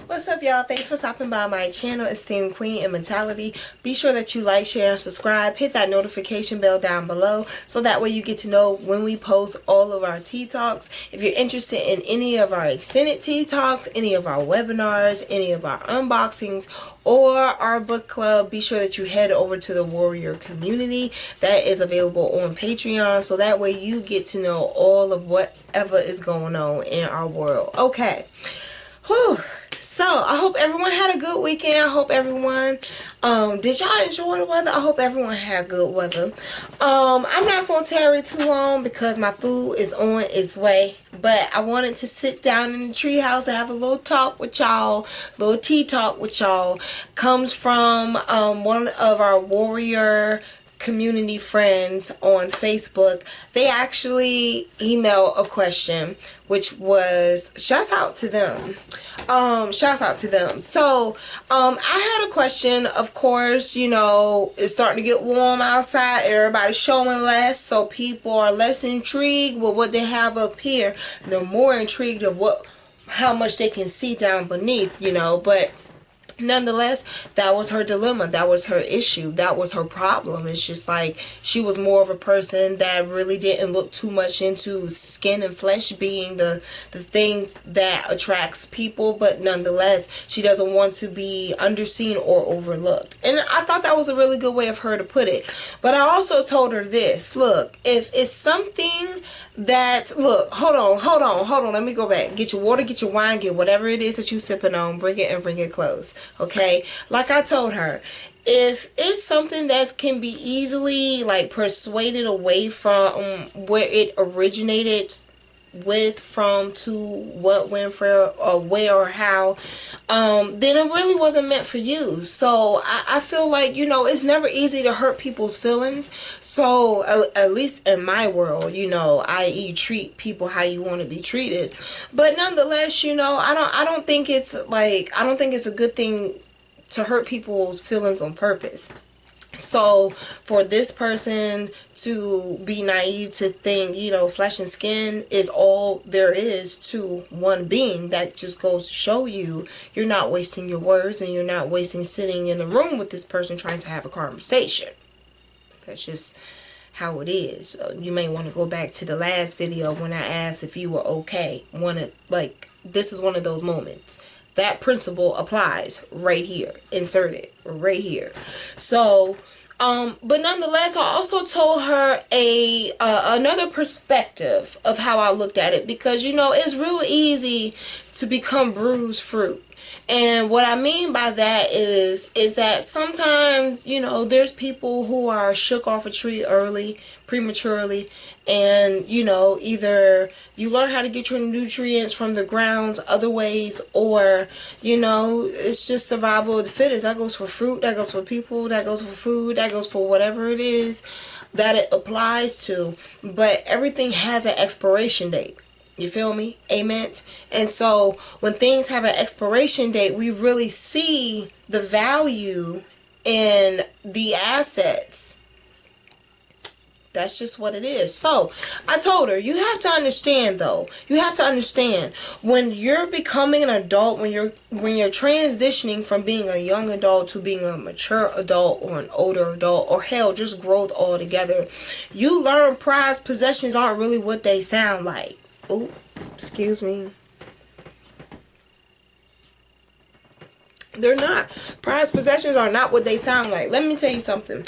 What's up, y'all? Thanks for stopping by my channel, Esteemed Queen Mentality. Be sure that you like, share, and subscribe. Hit that notification bell down below so that way you get to know when we post all of our tea talks. If you're interested in any of our extended tea talks, any of our webinars, any of our unboxings, or our book club, be sure that you head over to the Warrior community that is available on Patreon, so that way you get to know all of whatever is going on in our world. Okay. Whew. So I hope everyone had a good weekend. I hope everyone did y'all enjoy the weather? I hope everyone had good weather. I'm not gonna tarry too long because my food is on its way, but I wanted to sit down in the treehouse and have a little talk with y'all, little tea talk with y'all. Comes from one of our Warrior community friends on Facebook. They actually emailed a question, which was shouts out to them. So I had a question. Of course, you know, it's starting to get warm outside. Everybody's showing less, so people are less intrigued with what they have up here. They're more intrigued of how much they can see down beneath, you know. But nonetheless, that was her dilemma. That was her issue. That was her problem. It's just like she was more of a person that really didn't look too much into skin and flesh being the thing that attracts people, but nonetheless, she doesn't want to be underseen or overlooked. And I thought that was a really good way of her to put it. But I also told her this: look, if it's something that, look, hold on, let me go back. Get your water, get your wine, get whatever it is that you sipping on, bring it and bring it close. Okay, like I told her, if it's something that can be easily like persuaded away from where it originated from to what went for or where or how, then it really wasn't meant for you. So I feel like, you know, it's never easy to hurt people's feelings. So at least in my world, you know, i.e. treat people how you want to be treated. But nonetheless, you know, I don't think it's a good thing to hurt people's feelings on purpose. So for this person to be naive to think, you know, flesh and skin is all there is to one being, that just goes to show you you're not wasting your words and you're not wasting sitting in a room with this person trying to have a conversation. That's just how it is. You may want to go back to the last video when I asked if you were okay. This is one of those moments. That principle applies right here, inserted right here. So, but nonetheless, I also told her another perspective of how I looked at it, because, you know, it's real easy to become bruised fruit. And what I mean by that is that sometimes, you know, there's people who are shook off a tree prematurely, and, you know, either you learn how to get your nutrients from the ground other ways, or, you know, it's just survival of the fittest. That goes for fruit, that goes for people, that goes for food, that goes for whatever it is that it applies to. But everything has an expiration date. You feel me? Amen. And so when things have an expiration date, we really see the value in the assets. That's just what it is. So I told her, you have to understand, though. You have to understand, when you're becoming an adult, when you're transitioning from being a young adult to being a mature adult or an older adult, or hell, just growth altogether, you learn prized possessions aren't really what they sound like. Oh, excuse me. They're not. Prized possessions are not what they sound like. Let me tell you something.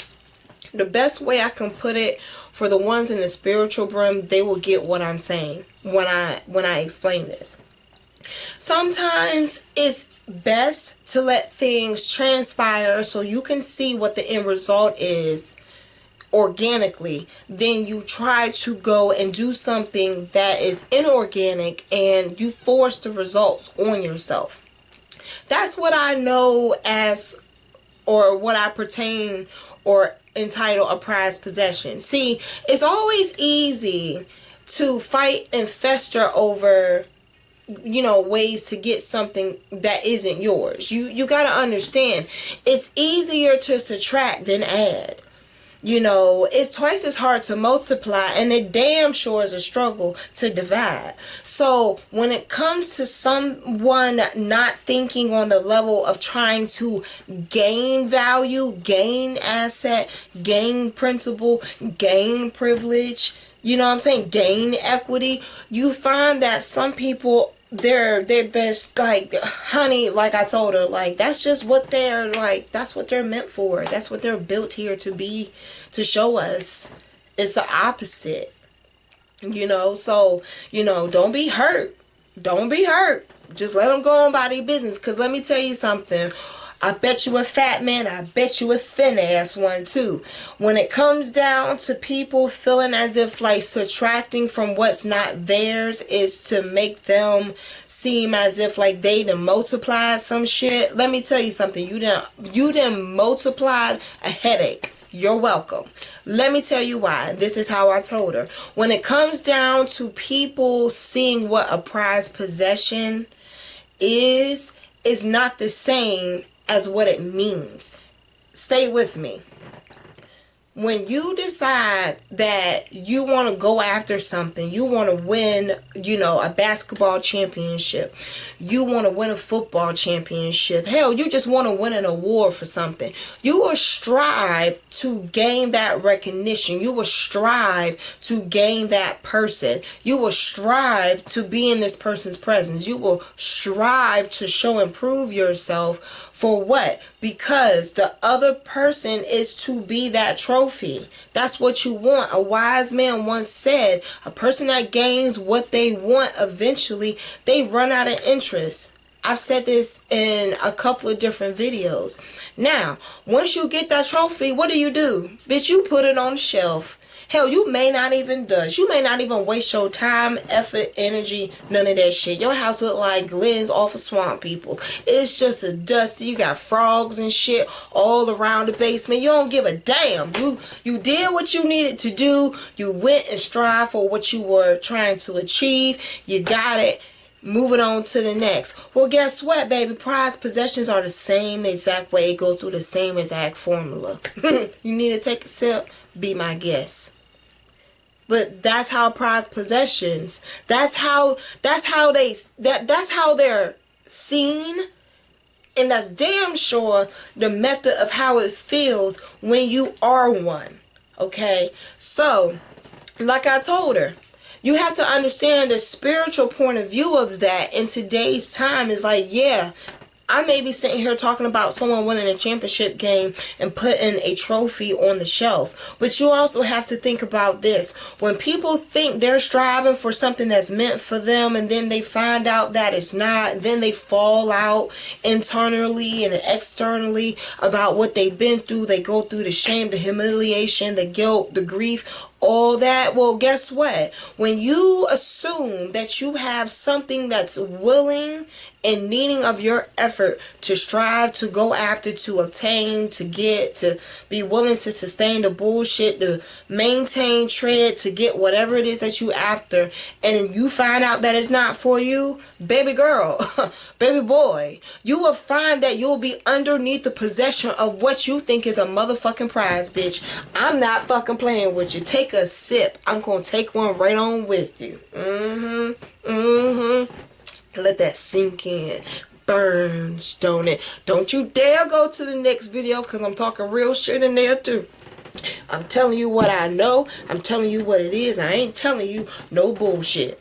The best way I can put it, for the ones in the spiritual realm, they will get what I'm saying when I explain this. Sometimes it's best to let things transpire so you can see what the end result is organically. Then you try to go and do something that is inorganic and you force the results on yourself. That's what I know as, or what I pertain or entitle a prized possession. See, it's always easy to fight and fester over, you know, ways to get something that isn't yours. You got to understand, it's easier to subtract than add. You know, it's twice as hard to multiply, and it damn sure is a struggle to divide. So when it comes to someone not thinking on the level of trying to gain value, gain asset, gain principal, gain privilege, you know what I'm saying, gain equity, you find that some people, they're just like, honey, like I told her, like, that's just what they're like, that's what they're meant for, that's what they're built here to be, to show us. It's the opposite, you know. So, you know, don't be hurt, just let them go on by their business. Because let me tell you something, I bet you a fat man, I bet you a thin ass one too. When it comes down to people feeling as if like subtracting from what's not theirs is to make them seem as if like they done multiplied some shit, let me tell you something, you done multiplied a headache. You're welcome. Let me tell you why. This is how I told her. When it comes down to people seeing what a prized possession is not the same as what it means. Stay with me. When you decide that you want to go after something, you want to win, you know, a basketball championship, you want to win a football championship, hell, you just want to win an award for something, you will strive to gain that recognition. You will strive to gain that person. You will strive to be in this person's presence. You will strive to show and prove yourself. For what? Because the other person is to be that trophy. That's what you want. A wise man once said, a person that gains what they want, eventually they run out of interest. I've said this in a couple of different videos. Now, once you get that trophy, what do? Bitch, you put it on the shelf. Hell, you may not even waste your time, effort, energy, none of that shit. Your house look like Glenn's off of Swamp People's. It's just a dusty. You got frogs and shit all around the basement. You don't give a damn. You did what you needed to do. You went and strived for what you were trying to achieve. You got it. Moving on to the next. Well, guess what, baby? Prized possessions are the same exact way. It goes through the same exact formula. You need to take a sip? Be my guest. But that's how prized possessions, that's how they're seen, and that's damn sure the method of how it feels when you are one. Okay? So, like I told her, you have to understand the spiritual point of view of that in today's time. Is like, yeah, I may be sitting here talking about someone winning a championship game and putting a trophy on the shelf. But you also have to think about this. When people think they're striving for something that's meant for them and then they find out that it's not, then they fall out internally and externally about what they've been through. They go through the shame, the humiliation, the guilt, the grief, all that. Well, guess what? When you assume that you have something that's willing and needing of your effort to strive, to go after, to obtain, to get, to be willing to sustain the bullshit, to maintain, tread, to get whatever it is that you after, and you find out that it's not for you, baby girl, baby boy, you will find that you'll be underneath the possession of what you think is a motherfucking prize, bitch. I'm not fucking playing with you. Take a sip. I'm gonna take one right on with you. Let that sink in. Burns, don't it? Don't you dare go to the next video, because I'm talking real shit in there too. I'm telling you what I know. I'm telling you what it is. And I ain't telling you no bullshit.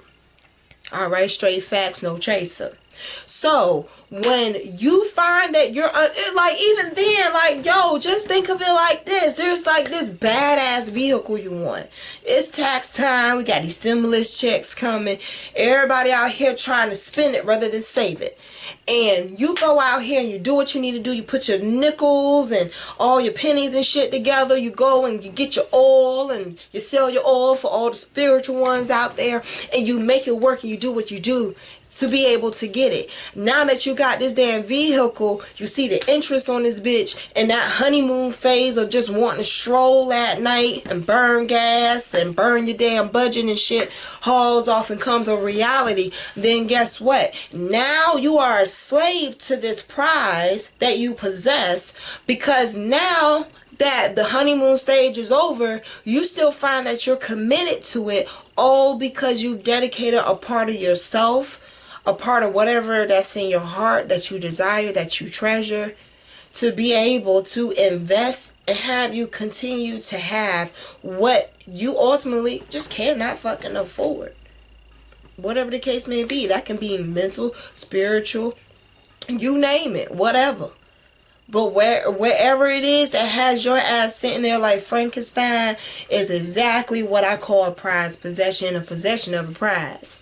Alright, straight facts, no chaser. So when you find that you're like, even then, like, yo, just think of it like this. There's like this badass vehicle you want. It's tax time. We got these stimulus checks coming. Everybody out here trying to spend it rather than save it. And you go out here and you do what you need to do. You put your nickels and all your pennies and shit together. You go and you get your oil and you sell your oil for all the spiritual ones out there. And you make it work and you do what you do to be able to get it. Now that you got this damn vehicle, you see the interest on this bitch, and that honeymoon phase of just wanting to stroll at night and burn gas and burn your damn budget and shit hauls off and comes a reality. Then guess what? Now you are a slave to this prize that you possess, because now that the honeymoon stage is over, you still find that you're committed to it, all because you've dedicated a part of yourself, a part of whatever that's in your heart that you desire, that you treasure, to be able to invest and have you continue to have what you ultimately just cannot fucking afford. Whatever the case may be, that can be mental, spiritual, you name it, whatever. But wherever it is that has your ass sitting there like Frankenstein is exactly what I call a prized possession, a possession of a prize.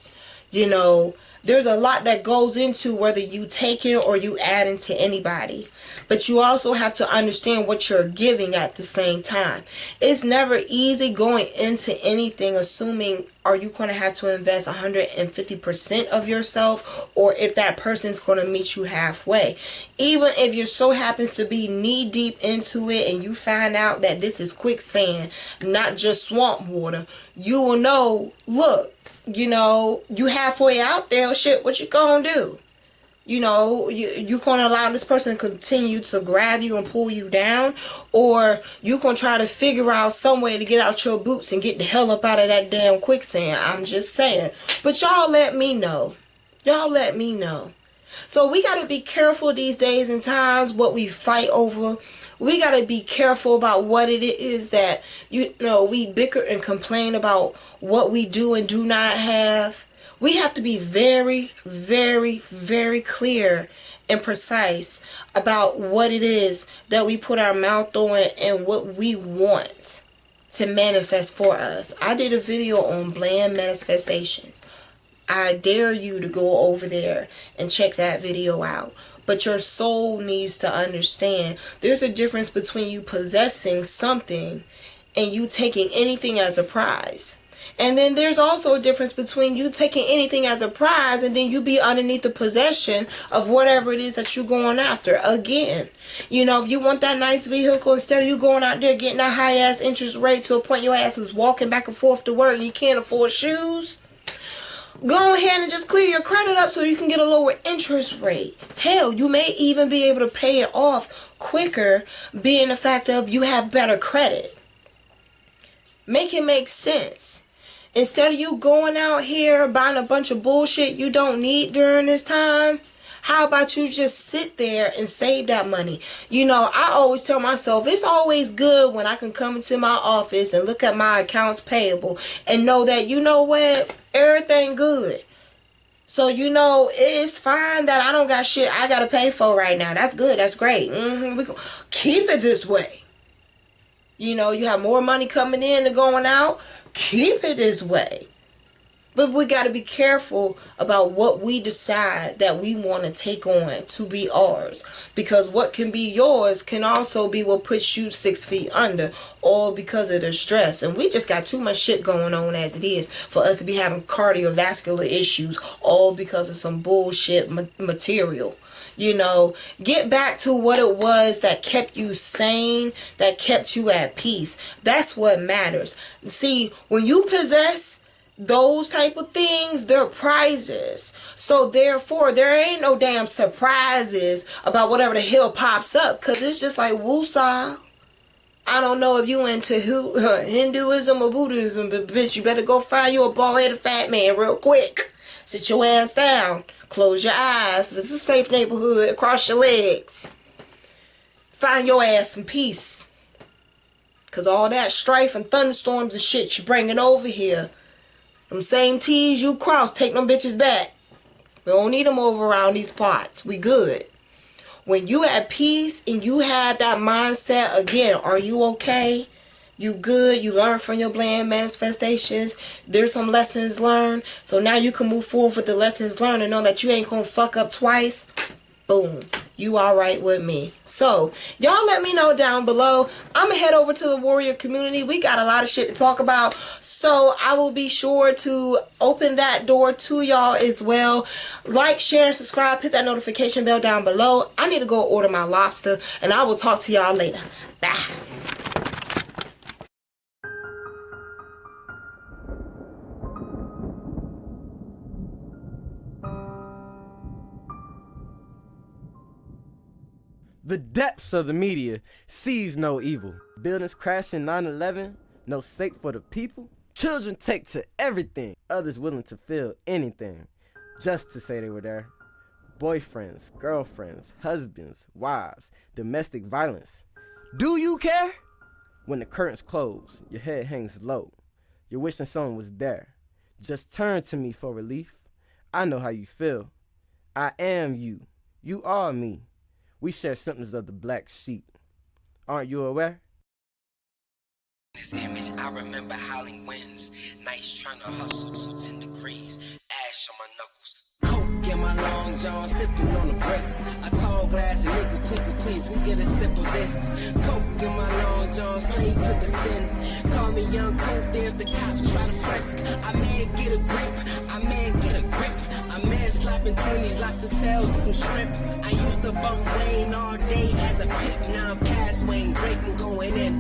You know, there's a lot that goes into whether you take it or you add into anybody. But you also have to understand what you're giving at the same time. It's never easy going into anything assuming are you going to have to invest 150% of yourself, or if that person's going to meet you halfway. Even if you so happens to be knee deep into it and you find out that this is quicksand, not just swamp water, you will know, look, you know, you halfway out there, shit, what you gonna do? You know, you gonna allow this person to continue to grab you and pull you down, or you gonna try to figure out some way to get out your boots and get the hell up out of that damn quicksand. I'm just saying. But y'all let me know. Y'all let me know. So we gotta be careful these days and times what we fight over. We gotta be careful about what it is that, you know, we bicker and complain about what we do and do not have. We have to be very, very, very clear and precise about what it is that we put our mouth on and what we want to manifest for us. I did a video on bland manifestations. I dare you to go over there and check that video out. But your soul needs to understand there's a difference between you possessing something and you taking anything as a prize. And then there's also a difference between you taking anything as a prize and then you be underneath the possession of whatever it is that you're going after. Again, you know, if you want that nice vehicle, instead of you going out there getting that high ass interest rate to a point your ass is walking back and forth to work and you can't afford shoes, go ahead and just clear your credit up so you can get a lower interest rate. Hell, you may even be able to pay it off quicker, being the fact of you have better credit. Make it make sense. Instead of you going out here buying a bunch of bullshit you don't need during this time, how about you just sit there and save that money? You know, I always tell myself it's always good when I can come into my office and look at my accounts payable and know that, you know what, everything good. So, you know, it's fine that I don't got shit I got to pay for right now. That's good. That's great. We can keep it this way. You know, you have more money coming in than going out. Keep it this way. But we got to be careful about what we decide that we want to take on to be ours. Because what can be yours can also be what puts you 6 feet under. All because of the stress. And we just got too much shit going on as it is for us to be having cardiovascular issues. All because of some bullshit material. You know, get back to what it was that kept you sane, that kept you at peace. That's what matters. See, when you possess those type of things, they're prizes. So therefore, there ain't no damn surprises about whatever the hell pops up. Because it's just like, woosah. I don't know if you into Hinduism or Buddhism, but bitch, you better go find you a bald-headed fat man real quick. Sit your ass down. Close your eyes. This is a safe neighborhood. Cross your legs. Find your ass some peace. Because all that strife and thunderstorms and shit you bringing over here, them same T's you cross, take them bitches back. We don't need them over around these parts. We good. When you at peace and you have that mindset, again, are you okay? You good? You learn from your bland manifestations. There's some lessons learned. So now you can move forward with the lessons learned and know that you ain't going to fuck up twice. Boom. You all right with me. So, y'all let me know down below. I'm going to head over to the warrior community. We got a lot of shit to talk about. So, I will be sure to open that door to y'all as well. Like, share, subscribe. Hit that notification bell down below. I need to go order my lobster. And I will talk to y'all later. Bye. The depths of the media sees no evil. Buildings crashing 9/11, no sake for the people. Children take to everything, others willing to feel anything, just to say they were there. Boyfriends, girlfriends, husbands, wives, domestic violence. Do you care? When the curtains close, your head hangs low. You're wishing someone was there. Just turn to me for relief. I know how you feel. I am you. You are me. We share symptoms of the black sheep. Aren't you aware? This image, I remember howling winds, nights trying to hustle to 10 degrees, ash on my knuckles. Coke in my long john, sipping on the brisk. A tall glass of nigga, please, and get a sip of this. Coke in my long john, slave to the sin. Call me young Coke, if the cops try to frisk. I may get a grip, I may get a grip. A man slapping 20s, lobster tails and some shrimp. I used to bump Wayne all day as a pimp, now I'm past Wayne, Drake and going in.